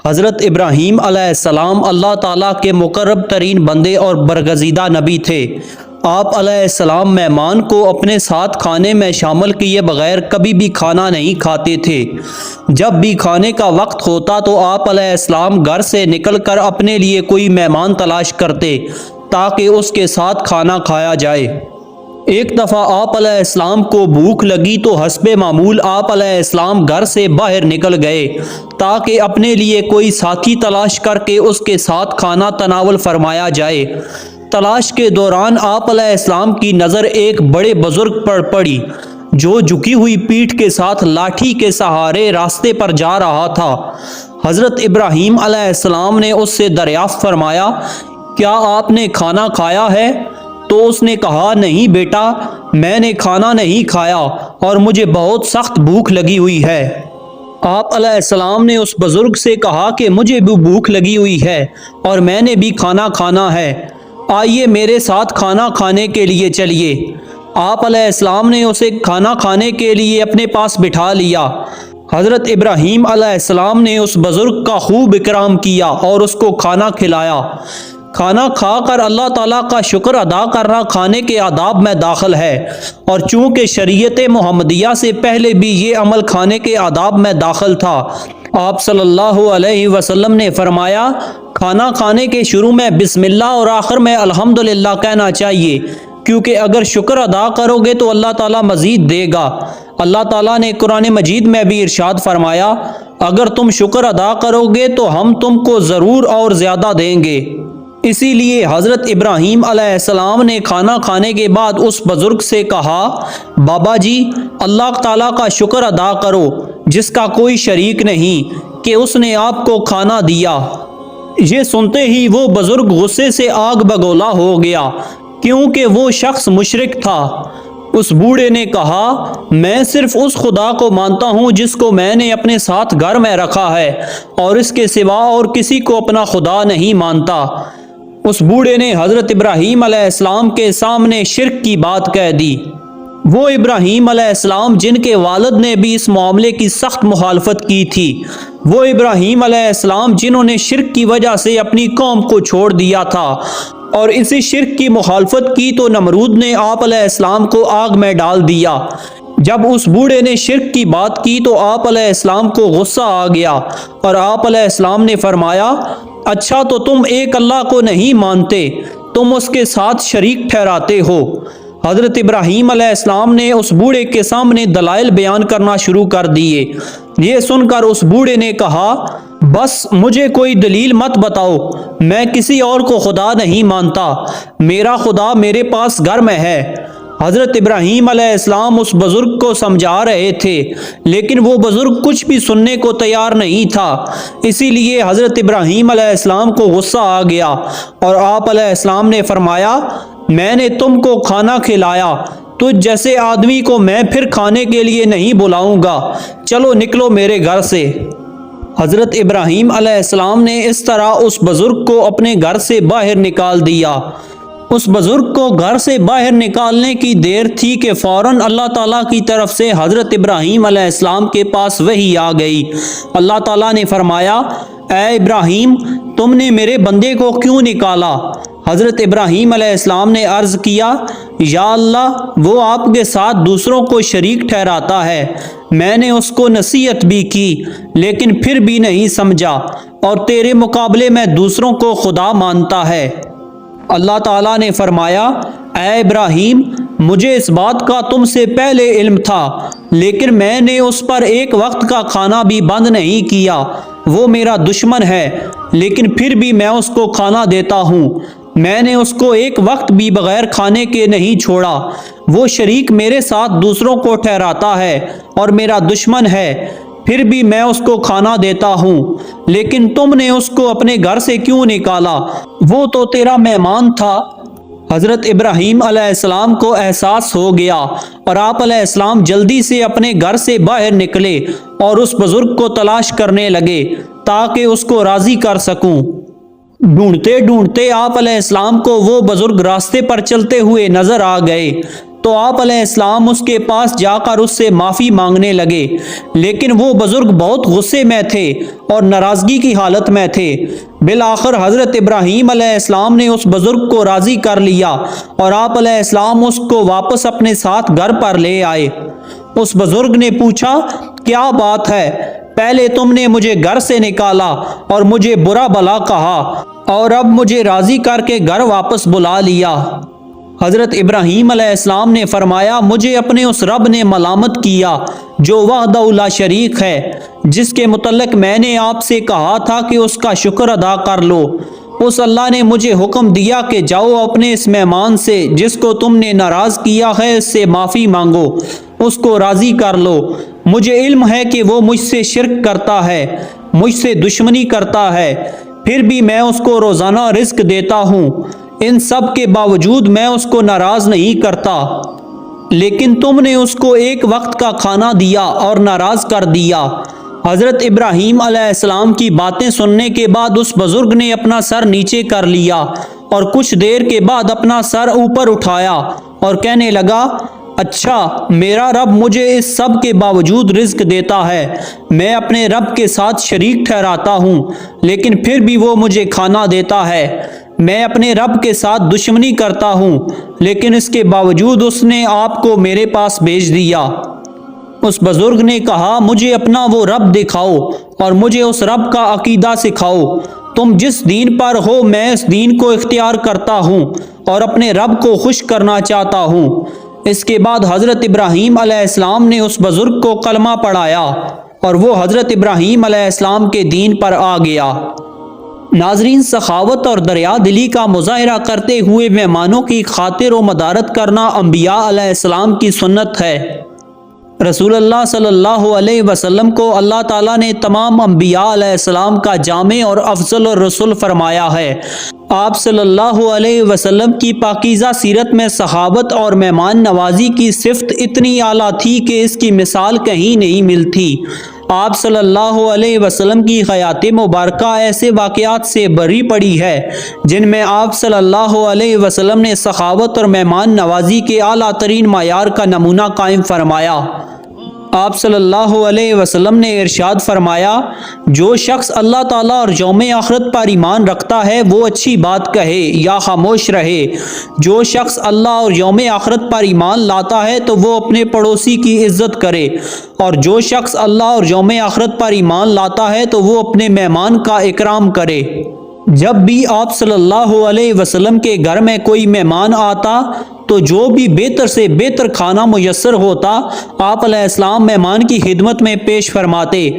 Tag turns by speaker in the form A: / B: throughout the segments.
A: حضرت ابراہیم علیہ السلام اللہ تعالیٰ کے مقرب ترین بندے اور برگزیدہ نبی تھے۔ آپ علیہ السلام مہمان کو اپنے ساتھ کھانے میں شامل کیے بغیر کبھی بھی کھانا نہیں کھاتے تھے۔ جب بھی کھانے کا وقت ہوتا تو آپ علیہ السلام گھر سے نکل کر اپنے لیے کوئی مہمان تلاش کرتے تاکہ اس کے ساتھ کھانا کھایا جائے۔ ایک دفعہ آپ علیہ السلام کو بھوک لگی تو حسب معمول آپ علیہ السلام گھر سے باہر نکل گئے تاکہ اپنے لیے کوئی ساتھی تلاش کر کے اس کے ساتھ کھانا تناول فرمایا جائے۔ تلاش کے دوران آپ علیہ السلام کی نظر ایک بڑے بزرگ پر پڑی جو جھکی ہوئی پیٹھ کے ساتھ لاٹھی کے سہارے راستے پر جا رہا تھا۔ حضرت ابراہیم علیہ السلام نے اس سے دریافت فرمایا، کیا آپ نے کھانا کھایا ہے؟ تو اس نے کہا، نہیں بیٹا، میں نے کھانا نہیں کھایا اور مجھے بہت سخت بھوک لگی ہوئی ہے۔ آپ علیہ السلام نے اس بزرگ سے کہا کہ مجھے بھی بھوک لگی ہوئی ہے اور میں نے بھی کھانا کھانا ہے، آئیے میرے ساتھ کھانا کھانے کے لیے چلیے۔ آپ علیہ السلام نے اسے کھانا کھانے کے لیے اپنے پاس بٹھا لیا۔ حضرت ابراہیم علیہ السلام نے اس بزرگ کا خوب اکرام کیا اور اس کو کھانا کھلایا۔ کھانا کھا کر اللہ تعالیٰ کا شکر ادا کرنا کھانے کے آداب میں داخل ہے، اور چونکہ شریعت محمدیہ سے پہلے بھی یہ عمل کھانے کے آداب میں داخل تھا، آپ صلی اللہ علیہ وسلم نے فرمایا، کھانا کھانے کے شروع میں بسم اللہ اور آخر میں الحمدللہ کہنا چاہیے، کیونکہ اگر شکر ادا کرو گے تو اللہ تعالیٰ مزید دے گا۔ اللہ تعالیٰ نے قرآن مجید میں بھی ارشاد فرمایا، اگر تم شکر ادا کرو گے تو ہم تم کو ضرور اور زیادہ دیں گے۔ اسی لیے حضرت ابراہیم علیہ السلام نے کھانا کھانے کے بعد اس بزرگ سے کہا، بابا جی، اللہ تعالیٰ کا شکر ادا کرو جس کا کوئی شریک نہیں کہ اس نے آپ کو کھانا دیا۔ یہ سنتے ہی وہ بزرگ غصے سے آگ بگولا ہو گیا، کیونکہ وہ شخص مشرک تھا۔ اس بوڑھے نے کہا، میں صرف اس خدا کو مانتا ہوں جس کو میں نے اپنے ساتھ گھر میں رکھا ہے، اور اس کے سوا اور کسی کو اپنا خدا نہیں مانتا۔ اس بوڑھے نے حضرت ابراہیم علیہ السلام کے سامنے شرک کی بات کہہ دی۔ وہ ابراہیم علیہ السلام جن کے والد نے بھی اس معاملے کی سخت مخالفت کی تھی، وہ ابراہیم علیہ السلام جنہوں نے شرک کی وجہ سے اپنی قوم کو چھوڑ دیا تھا اور اسی شرک کی مخالفت کی تو نمرود نے آپ علیہ السلام کو آگ میں ڈال دیا۔ جب اس بوڑھے نے شرک کی بات کی تو آپ علیہ السلام کو غصہ آ گیا اور آپ علیہ السلام نے فرمایا، اچھا تو تم ایک اللہ کو نہیں مانتے، تم اس کے ساتھ شریک ٹھہراتے ہو۔ حضرت ابراہیم علیہ السلام نے اس بوڑھے کے سامنے دلائل بیان کرنا شروع کر دیے۔ یہ سن کر اس بوڑھے نے کہا، بس مجھے کوئی دلیل مت بتاؤ، میں کسی اور کو خدا نہیں مانتا، میرا خدا میرے پاس گھر میں ہے۔ حضرت ابراہیم علیہ السلام اس بزرگ کو سمجھا رہے تھے، لیکن وہ بزرگ کچھ بھی سننے کو تیار نہیں تھا۔ اسی لیے حضرت ابراہیم علیہ السلام کو غصہ آ گیا اور آپ علیہ السلام نے فرمایا، میں نے تم کو کھانا کھلایا، تجھ جیسے آدمی کو میں پھر کھانے کے لیے نہیں بلاؤں گا، چلو نکلو میرے گھر سے۔ حضرت ابراہیم علیہ السلام نے اس طرح اس بزرگ کو اپنے گھر سے باہر نکال دیا۔ اس بزرگ کو گھر سے باہر نکالنے کی دیر تھی کہ فوراً اللہ تعالیٰ کی طرف سے حضرت ابراہیم علیہ السلام کے پاس وحی آ گئی۔ اللہ تعالیٰ نے فرمایا، اے ابراہیم، تم نے میرے بندے کو کیوں نکالا؟ حضرت ابراہیم علیہ السلام نے عرض کیا، یا اللہ، وہ آپ کے ساتھ دوسروں کو شریک ٹھہراتا ہے، میں نے اس کو نصیحت بھی کی لیکن پھر بھی نہیں سمجھا، اور تیرے مقابلے میں دوسروں کو خدا مانتا ہے۔ اللہ تعالیٰ نے فرمایا، اے ابراہیم، مجھے اس بات کا تم سے پہلے علم تھا، لیکن میں نے اس پر ایک وقت کا کھانا بھی بند نہیں کیا۔ وہ میرا دشمن ہے لیکن پھر بھی میں اس کو کھانا دیتا ہوں، میں نے اس کو ایک وقت بھی بغیر کھانے کے نہیں چھوڑا۔ وہ شریک میرے ساتھ دوسروں کو ٹھہراتا ہے اور میرا دشمن ہے، پھر بھی میں اس کو کھانا دیتا ہوں، لیکن تم نے اس کو اپنے گھر سے کیوں نکالا؟ وہ تو تیرا مہمان تھا۔ حضرت ابراہیم علیہ السلام کو احساس ہو گیا اور آپ علیہ السلام جلدی سے اپنے گھر سے باہر نکلے اور اس بزرگ کو تلاش کرنے لگے تاکہ اس کو راضی کر سکوں۔ ڈھونڈتے ڈھونڈتے آپ علیہ السلام کو وہ بزرگ راستے پر چلتے ہوئے نظر آ گئے تو آپ علیہ السلام اس کے پاس جا کر اس سے معافی مانگنے لگے، لیکن وہ بزرگ بہت غصے میں تھے اور ناراضگی کی حالت میں تھے۔ بالآخر حضرت ابراہیم علیہ السلام نے اس بزرگ کو راضی کر لیا اور آپ علیہ السلام اس کو واپس اپنے ساتھ گھر پر لے آئے۔ اس بزرگ نے پوچھا، کیا بات ہے؟ پہلے تم نے مجھے گھر سے نکالا اور مجھے برا بھلا کہا، اور اب مجھے راضی کر کے گھر واپس بلا لیا۔ حضرت ابراہیم علیہ السلام نے فرمایا، مجھے اپنے اس رب نے ملامت کیا جو وحدہ لا شریک ہے، جس کے متعلق میں نے آپ سے کہا تھا کہ اس کا شکر ادا کر لو۔ اس اللہ نے مجھے حکم دیا کہ جاؤ اپنے اس مہمان سے جس کو تم نے ناراض کیا ہے، اس سے معافی مانگو، اس کو راضی کر لو۔ مجھے علم ہے کہ وہ مجھ سے شرک کرتا ہے، مجھ سے دشمنی کرتا ہے، پھر بھی میں اس کو روزانہ رزق دیتا ہوں، ان سب کے باوجود میں اس کو ناراض نہیں کرتا، لیکن تم نے اس کو ایک وقت کا کھانا دیا اور ناراض کر دیا۔ حضرت ابراہیم علیہ السلام کی باتیں سننے کے بعد اس بزرگ نے اپنا سر نیچے کر لیا اور کچھ دیر کے بعد اپنا سر اوپر اٹھایا اور کہنے لگا، اچھا، میرا رب مجھے اس سب کے باوجود رزق دیتا ہے، میں اپنے رب کے ساتھ شریک ٹھہراتا ہوں لیکن پھر بھی وہ مجھے کھانا دیتا ہے۔ میں اپنے رب کے ساتھ دشمنی کرتا ہوں لیکن اس کے باوجود اس نے آپ کو میرے پاس بھیج دیا۔ اس بزرگ نے کہا، مجھے اپنا وہ رب دکھاؤ اور مجھے اس رب کا عقیدہ سکھاؤ۔ تم جس دین پر ہو میں اس دین کو اختیار کرتا ہوں اور اپنے رب کو خوش کرنا چاہتا ہوں۔ اس کے بعد حضرت ابراہیم علیہ السلام نے اس بزرگ کو کلمہ پڑھایا اور وہ حضرت ابراہیم علیہ السلام کے دین پر آ گیا۔ ناظرین، سخاوت اور دریا دلی کا مظاہرہ کرتے ہوئے مہمانوں کی خاطر و مدارت کرنا انبیاء علیہ السلام کی سنت ہے۔ رسول اللہ صلی اللہ علیہ وسلم کو اللہ تعالیٰ نے تمام انبیاء علیہ السلام کا جامع اور افضل الرسل فرمایا ہے۔ آپ صلی اللہ علیہ وسلم کی پاکیزہ سیرت میں سخاوت اور مہمان نوازی کی صفت اتنی اعلیٰ تھی کہ اس کی مثال کہیں نہیں ملتی۔ آپ صلی اللہ علیہ وسلم کی حیات مبارکہ ایسے واقعات سے بھری پڑی ہے جن میں آپ صلی اللہ علیہ وسلم نے سخاوت اور مہمان نوازی کے اعلیٰ ترین معیار کا نمونہ قائم فرمایا۔ آپ صلی اللہ علیہ وسلم نے ارشاد فرمایا، جو شخص اللہ تعالیٰ اور یوم آخرت پر ایمان رکھتا ہے وہ اچھی بات کہے یا خاموش رہے۔ جو شخص اللہ اور یوم آخرت پر ایمان لاتا ہے تو وہ اپنے پڑوسی کی عزت کرے، اور جو شخص اللہ اور یوم آخرت پر ایمان لاتا ہے تو وہ اپنے مہمان کا اکرام کرے۔ جب بھی آپ صلی اللہ علیہ وسلم کے گھر میں کوئی مہمان آتا تو جو بھی بہتر سے بہتر کھانا میسر ہوتا آپ علیہ السلام مہمان کی خدمت میں پیش فرماتے۔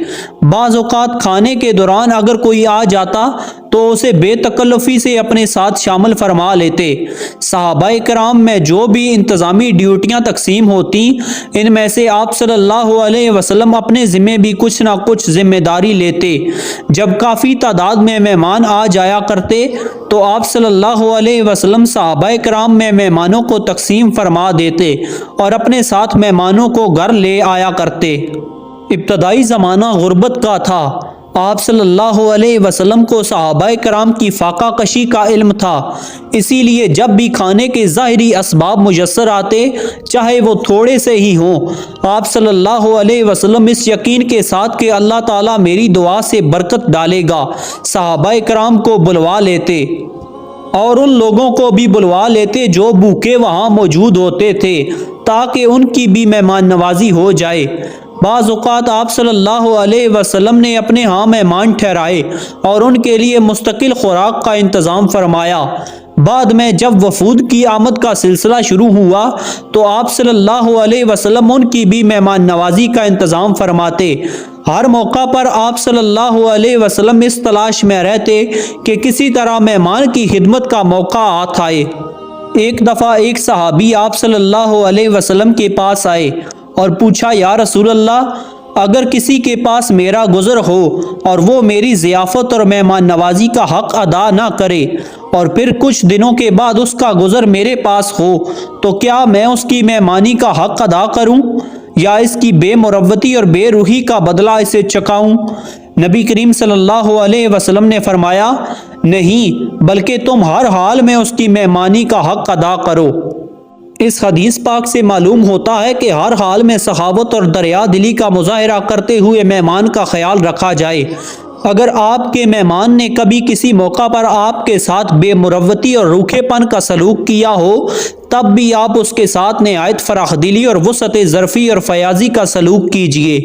A: بعض اوقات کھانے کے دوران اگر کوئی آ جاتا تو اسے بے تکلفی سے اپنے ساتھ شامل فرما لیتے۔ صحابہ کرام میں جو بھی انتظامی ڈیوٹیاں تقسیم ہوتی ان میں سے آپ صلی اللہ علیہ وسلم اپنے ذمے بھی کچھ نہ کچھ ذمہ داری لیتے۔ جب کافی تعداد میں مہمان آ جایا کرتے تو آپ صلی اللہ علیہ وسلم صحابہ کرام میں مہمانوں کو تقسیم فرما دیتے اور اپنے ساتھ مہمانوں کو گھر لے آیا کرتے۔ ابتدائی زمانہ غربت کا تھا۔ آپ صلی اللہ علیہ وسلم کو صحابہ کرام کی فاقہ کشی کا علم تھا، اسی لیے جب بھی کھانے کے ظاہری اسباب میسر آتے چاہے وہ تھوڑے سے ہی ہوں، آپ صلی اللہ علیہ وسلم اس یقین کے ساتھ کہ اللہ تعالیٰ میری دعا سے برکت ڈالے گا صحابہ کرام کو بلوا لیتے اور ان لوگوں کو بھی بلوا لیتے جو بھوکے وہاں موجود ہوتے تھے تاکہ ان کی بھی مہمان نوازی ہو جائے۔ بعض اوقات آپ صلی اللہ علیہ وسلم نے اپنے ہاں مہمان ٹھہرائے اور ان کے لیے مستقل خوراک کا انتظام فرمایا۔ بعد میں جب وفود کی آمد کا سلسلہ شروع ہوا تو آپ صلی اللہ علیہ وسلم ان کی بھی مہمان نوازی کا انتظام فرماتے۔ ہر موقع پر آپ صلی اللہ علیہ وسلم اس تلاش میں رہتے کہ کسی طرح مہمان کی خدمت کا موقع ہاتھ آئے۔ ایک دفعہ ایک صحابی آپ صلی اللہ علیہ وسلم کے پاس آئے اور پوچھا، یا رسول اللہ، اگر کسی کے پاس میرا گزر ہو اور وہ میری ضیافت اور مہمان نوازی کا حق ادا نہ کرے اور پھر کچھ دنوں کے بعد اس کا گزر میرے پاس ہو تو کیا میں اس کی مہمانی کا حق ادا کروں یا اس کی بے مروتی اور بے روحی کا بدلہ اسے چکاؤں؟ نبی کریم صلی اللہ علیہ وسلم نے فرمایا، نہیں، بلکہ تم ہر حال میں اس کی مہمانی کا حق ادا کرو۔ اس حدیث پاک سے معلوم ہوتا ہے کہ ہر حال میں سخاوت اور دریا دلی کا مظاہرہ کرتے ہوئے مہمان کا خیال رکھا جائے۔ اگر آپ کے مہمان نے کبھی کسی موقع پر آپ کے ساتھ بے مروتی اور روکھے پن کا سلوک کیا ہو، تب بھی آپ اس کے ساتھ نہایت فراخ دلی اور وسعت ظرفی اور فیاضی کا سلوک کیجیے۔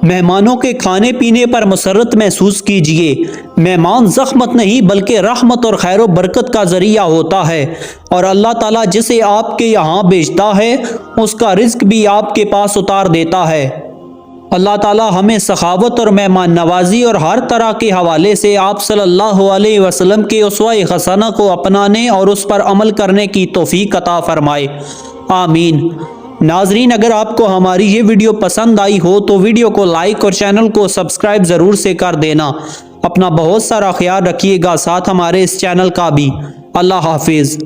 A: مہمانوں کے کھانے پینے پر مسرت محسوس کیجیے۔ مہمان زحمت نہیں بلکہ رحمت اور خیر و برکت کا ذریعہ ہوتا ہے، اور اللہ تعالیٰ جسے آپ کے یہاں بھیجتا ہے اس کا رزق بھی آپ کے پاس اتار دیتا ہے۔ اللہ تعالیٰ ہمیں سخاوت اور مہمان نوازی اور ہر طرح کے حوالے سے آپ صلی اللہ علیہ وسلم کے اسوہ حسنہ کو اپنانے اور اس پر عمل کرنے کی توفیق عطا فرمائے، آمین۔ ناظرین، اگر آپ کو ہماری یہ ویڈیو پسند آئی ہو تو ویڈیو کو لائک اور چینل کو سبسکرائب ضرور سے کر دینا۔ اپنا بہت سارا خیال رکھیے گا، ساتھ ہمارے اس چینل کا بھی۔ اللہ حافظ۔